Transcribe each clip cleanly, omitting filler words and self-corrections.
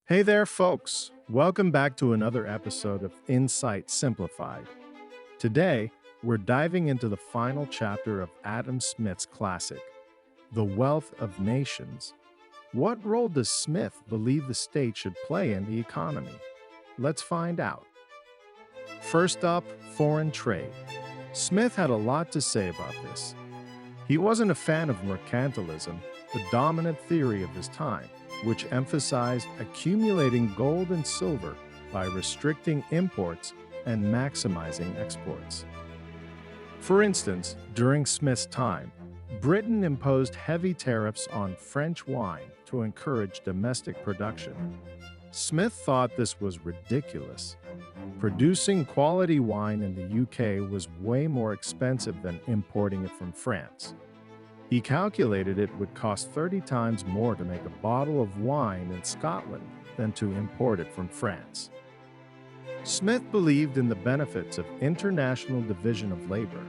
Hey there, folks. Welcome back to another episode of Insight Simplified. Today, we're diving into the final chapter of Adam Smith's classic, The Wealth of Nations. What role does Smith believe the state should play in the economy? Let's find out. First up, foreign trade. Smith had a lot to say about this. He wasn't a fan of mercantilism, the dominant theory of his time, which emphasized accumulating gold and silver by restricting imports and maximizing exports. For instance, during Smith's time, Britain imposed heavy tariffs on French wine to encourage domestic production. Smith thought this was ridiculous. Producing quality wine in the UK was way more expensive than importing it from France. He calculated it would cost 30 times more to make a bottle of wine in Scotland than to import it from France. Smith believed in the benefits of international division of labor.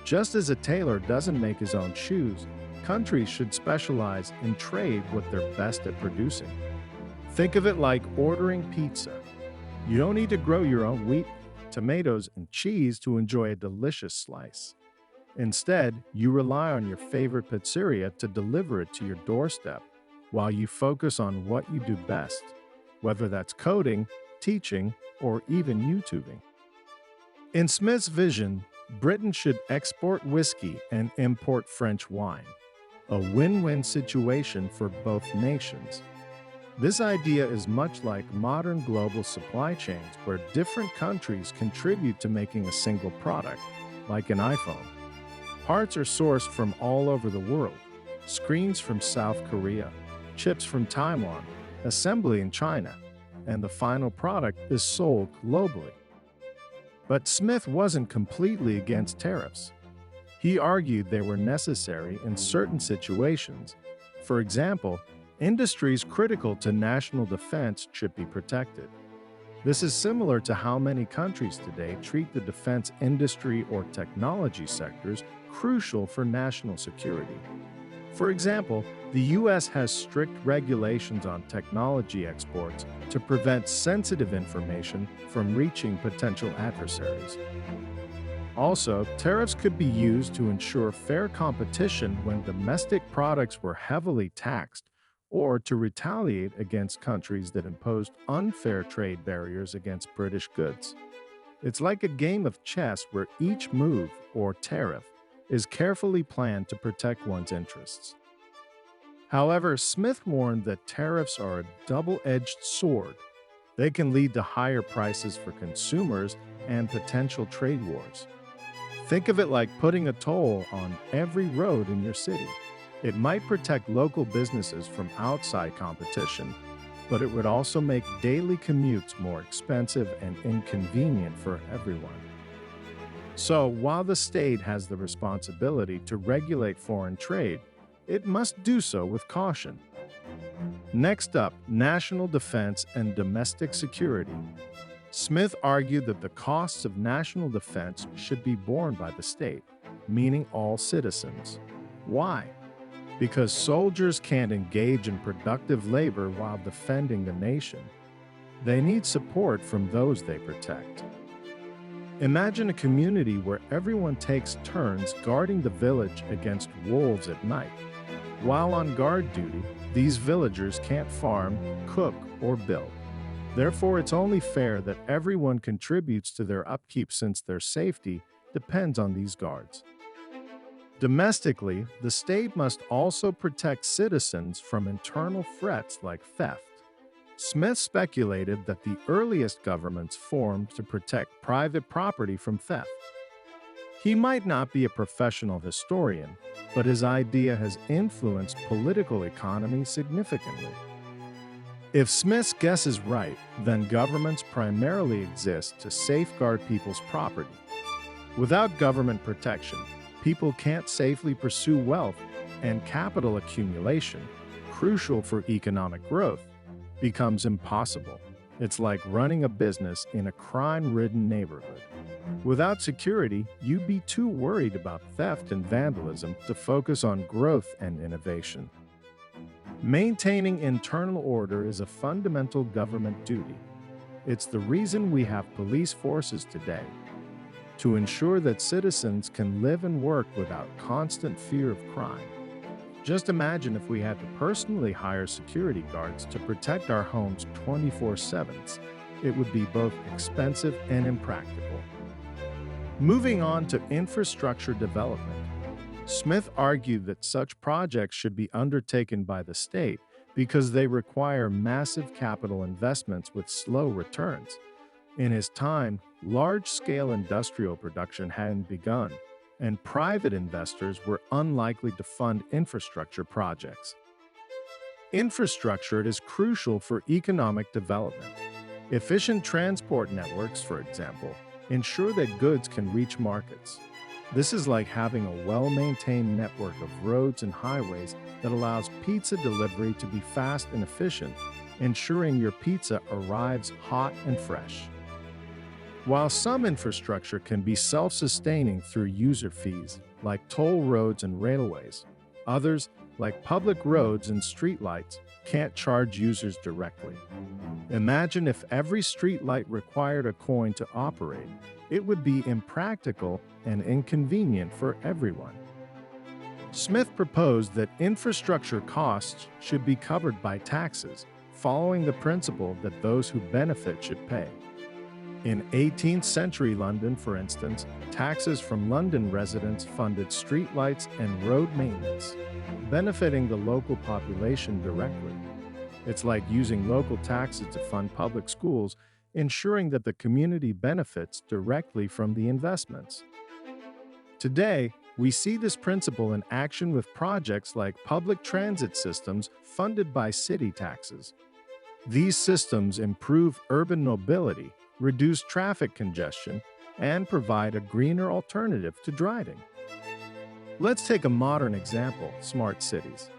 Just as a tailor doesn't make his own shoes, countries should specialize in trade what they're best at producing. Think of it like ordering pizza. You don't need to grow your own wheat, tomatoes, and cheese to enjoy a delicious slice. Instead, you rely on your favorite pizzeria to deliver it to your doorstep while you focus on what you do best, whether that's coding, teaching, or even YouTubing. In Smith's vision, Britain should export whiskey and import French wine, a win-win situation for both nations. This idea is much like modern global supply chains where different countries contribute to making a single product, like an iPhone. Parts are sourced from all over the world: screens from South Korea, chips from Taiwan, assembly in China, and the final product is sold globally. But Smith wasn't completely against tariffs. He argued they were necessary in certain situations. For example, industries critical to national defense should be protected. This is similar to how many countries today treat the defense industry or technology sectors crucial for national security. For example, the US has strict regulations on technology exports to prevent sensitive information from reaching potential adversaries. Also, tariffs could be used to ensure fair competition when domestic products were heavily taxed, or to retaliate against countries that imposed unfair trade barriers against British goods. It's like a game of chess where each move, or tariff, is carefully planned to protect one's interests. However, Smith warned that tariffs are a double-edged sword. They can lead to higher prices for consumers and potential trade wars. Think of it like putting a toll on every road in your city. It might protect local businesses from outside competition, but it would also make daily commutes more expensive and inconvenient for everyone. So, while the state has the responsibility to regulate foreign trade, it must do so with caution. Next up, national defense and domestic security. Smith argued that the costs of national defense should be borne by the state, meaning all citizens. Why? Because soldiers can't engage in productive labor while defending the nation. They need support from those they protect. Imagine a community where everyone takes turns guarding the village against wolves at night. While on guard duty, these villagers can't farm, cook, or build. Therefore, it's only fair that everyone contributes to their upkeep since their safety depends on these guards. Domestically, the state must also protect citizens from internal threats like theft. Smith speculated that the earliest governments formed to protect private property from theft. He might not be a professional historian, but his idea has influenced political economy significantly. If Smith's guess is right, then governments primarily exist to safeguard people's property. Without government protection, people can't safely pursue wealth, and capital accumulation, crucial for economic growth, becomes impossible. It's like running a business in a crime-ridden neighborhood. Without security, you'd be too worried about theft and vandalism to focus on growth and innovation. Maintaining internal order is a fundamental government duty. It's the reason we have police forces today, to ensure that citizens can live and work without constant fear of crime. Just imagine if we had to personally hire security guards to protect our homes 24/7. It would be both expensive and impractical. Moving on to infrastructure development. Smith argued that such projects should be undertaken by the state because they require massive capital investments with slow returns. In his time, large-scale industrial production hadn't begun, and private investors were unlikely to fund infrastructure projects. Infrastructure is crucial for economic development. Efficient transport networks, for example, ensure that goods can reach markets. This is like having a well-maintained network of roads and highways that allows pizza delivery to be fast and efficient, ensuring your pizza arrives hot and fresh. While some infrastructure can be self-sustaining through user fees, like toll roads and railways, others, like public roads and streetlights, can't charge users directly. Imagine if every streetlight required a coin to operate. It would be impractical and inconvenient for everyone. Smith proposed that infrastructure costs should be covered by taxes, following the principle that those who benefit should pay. In 18th century London, for instance, taxes from London residents funded streetlights and road maintenance, benefiting the local population directly. It's like using local taxes to fund public schools, ensuring that the community benefits directly from the investments. Today, we see this principle in action with projects like public transit systems funded by city taxes. These systems improve urban mobility, reduce traffic congestion, and provide a greener alternative to driving. Let's take a modern example: smart cities.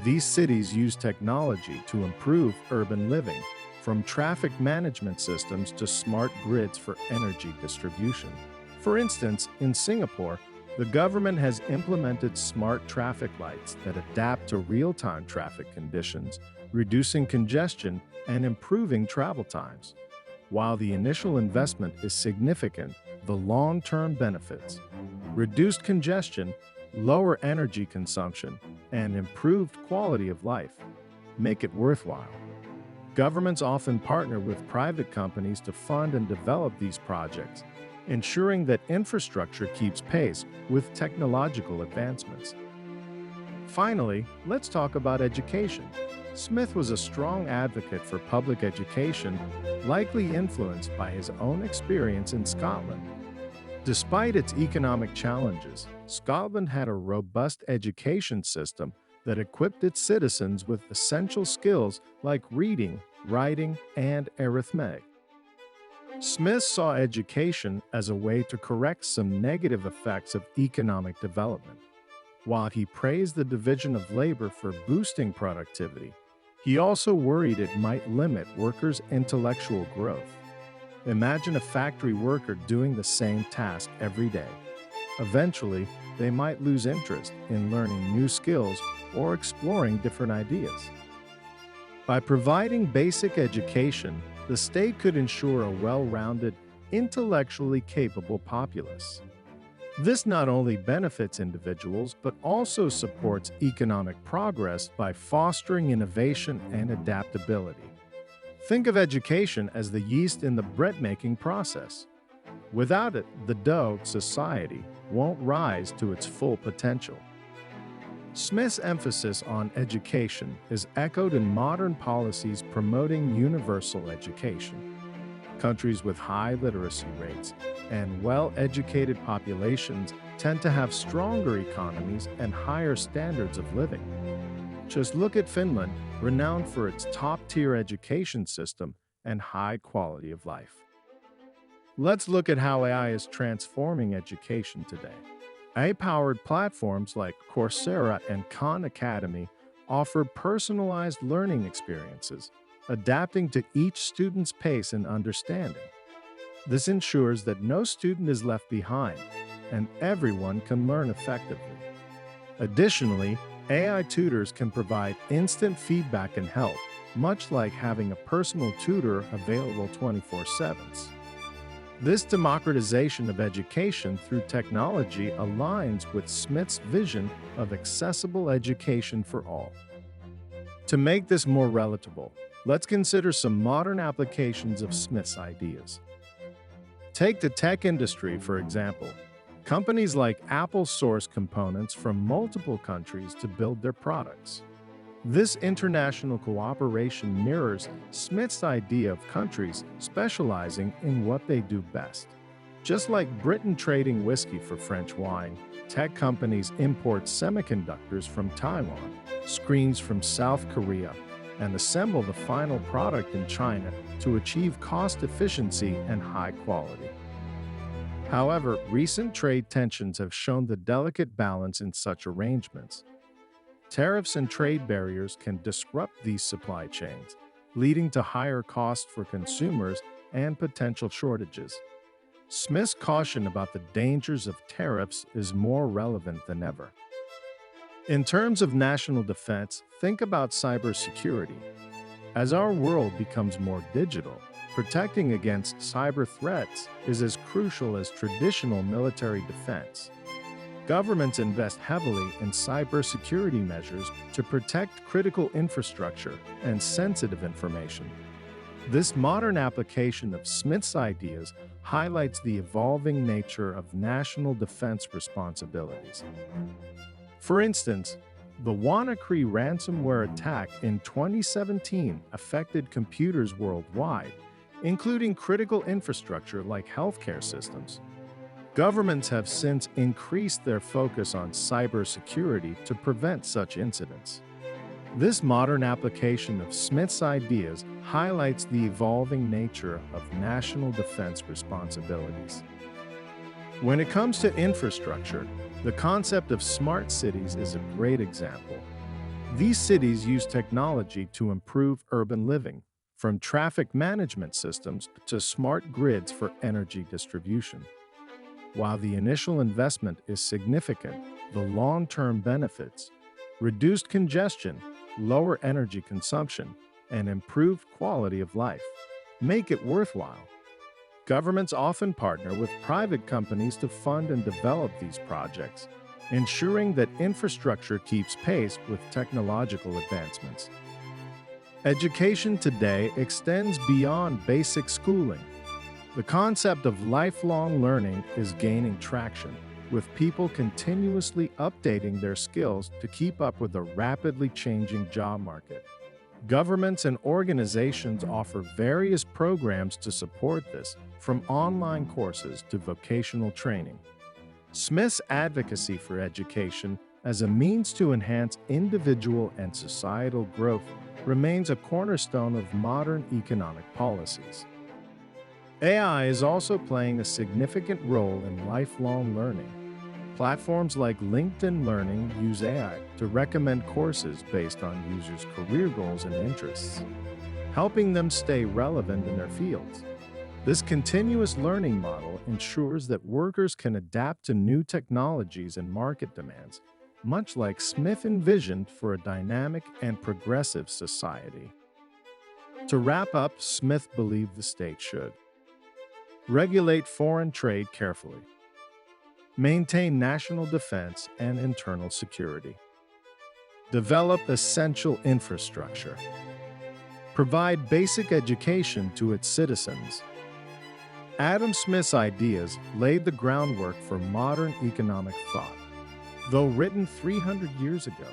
These cities use technology to improve urban living, from traffic management systems to smart grids for energy distribution. For instance, in Singapore, the government has implemented smart traffic lights that adapt to real-time traffic conditions, reducing congestion and improving travel times. While the initial investment is significant, the long-term benefits, reduced congestion, lower energy consumption, and improved quality of life, make it worthwhile. Governments often partner with private companies to fund and develop these projects, ensuring that infrastructure keeps pace with technological advancements. Finally, let's talk about education. Smith was a strong advocate for public education, likely influenced by his own experience in Scotland. Despite its economic challenges, Scotland had a robust education system that equipped its citizens with essential skills like reading, writing, and arithmetic. Smith saw education as a way to correct some negative effects of economic development. While he praised the division of labor for boosting productivity, he also worried it might limit workers' intellectual growth. Imagine a factory worker doing the same task every day. Eventually, they might lose interest in learning new skills or exploring different ideas. By providing basic education, the state could ensure a well-rounded, intellectually capable populace. This not only benefits individuals, but also supports economic progress by fostering innovation and adaptability. Think of education as the yeast in the bread-making process. Without it, the dough, society, won't rise to its full potential. Smith's emphasis on education is echoed in modern policies promoting universal education. Countries with high literacy rates and well-educated populations tend to have stronger economies and higher standards of living. Just look at Finland, renowned for its top-tier education system and high quality of life. Let's look at how AI is transforming education today. AI-powered platforms like Coursera and Khan Academy offer personalized learning experiences, adapting to each student's pace and understanding. This ensures that no student is left behind, and everyone can learn effectively. Additionally, AI tutors can provide instant feedback and help, much like having a personal tutor available 24/7. This democratization of education through technology aligns with Smith's vision of accessible education for all. To make this more relatable, let's consider some modern applications of Smith's ideas. Take the tech industry, for example. Companies like Apple source components from multiple countries to build their products. This international cooperation mirrors Smith's idea of countries specializing in what they do best. Just like Britain trading whiskey for French wine, tech companies import semiconductors from Taiwan, screens from South Korea, and assemble the final product in China to achieve cost efficiency and high quality. However, recent trade tensions have shown the delicate balance in such arrangements. Tariffs and trade barriers can disrupt these supply chains, leading to higher costs for consumers and potential shortages. Smith's caution about the dangers of tariffs is more relevant than ever. In terms of national defense, think about cybersecurity. As our world becomes more digital, protecting against cyber threats is as crucial as traditional military defense. Governments invest heavily in cybersecurity measures to protect critical infrastructure and sensitive information. This modern application of Smith's ideas highlights the evolving nature of national defense responsibilities. For instance, the WannaCry ransomware attack in 2017 affected computers worldwide, including critical infrastructure like healthcare systems. Governments have since increased their focus on cybersecurity to prevent such incidents. This modern application of Smith's ideas highlights the evolving nature of national defense responsibilities. When it comes to infrastructure, the concept of smart cities is a great example. These cities use technology to improve urban living, from traffic management systems to smart grids for energy distribution. While the initial investment is significant, the long-term benefits, reduced congestion, lower energy consumption, and improved quality of life, make it worthwhile. Governments often partner with private companies to fund and develop these projects, ensuring that infrastructure keeps pace with technological advancements. Education today extends beyond basic schooling. The concept of lifelong learning is gaining traction, with people continuously updating their skills to keep up with the rapidly changing job market. Governments and organizations offer various programs to support this, from online courses to vocational training. Smith's advocacy for education as a means to enhance individual and societal growth remains a cornerstone of modern economic policies. AI is also playing a significant role in lifelong learning. Platforms like LinkedIn Learning use AI to recommend courses based on users' career goals and interests, helping them stay relevant in their fields. This continuous learning model ensures that workers can adapt to new technologies and market demands, much like Smith envisioned for a dynamic and progressive society. To wrap up, Smith believed the state should regulate foreign trade carefully, maintain national defense and internal security, develop essential infrastructure, provide basic education to its citizens. Adam Smith's ideas laid the groundwork for modern economic thought. Though written 300 years ago,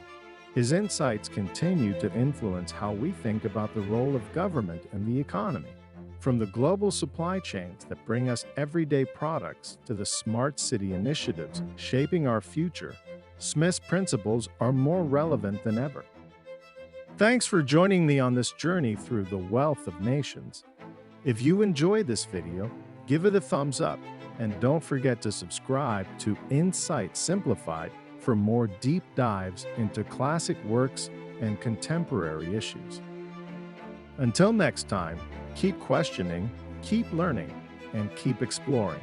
his insights continue to influence how we think about the role of government in the economy. From the global supply chains that bring us everyday products to the smart city initiatives shaping our future, Smith's principles are more relevant than ever. Thanks for joining me on this journey through the wealth of nations. If you enjoyed this video, give it a thumbs up and don't forget to subscribe to Insight Simplified for more deep dives into classic works and contemporary issues. Until next time, keep questioning, keep learning, and keep exploring.